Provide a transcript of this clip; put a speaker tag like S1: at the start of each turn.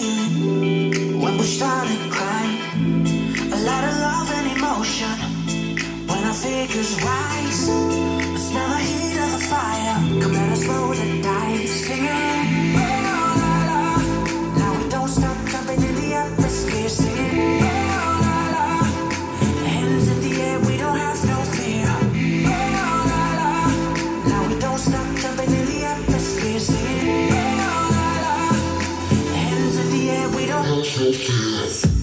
S1: feeling when we started crying. A lot of love and emotion when our figures rise. Smell the heat of the fire. Come let us roll the dice. Singing, oh la la. Now we don't stop jumping in the atmosphere. Singing, oh la la. Hands in the air, we don't have no fear. Oh la la. Now we don't stop jumping in the atmosphere. Singing, oh la la. Hands in the air, we don't have no fear.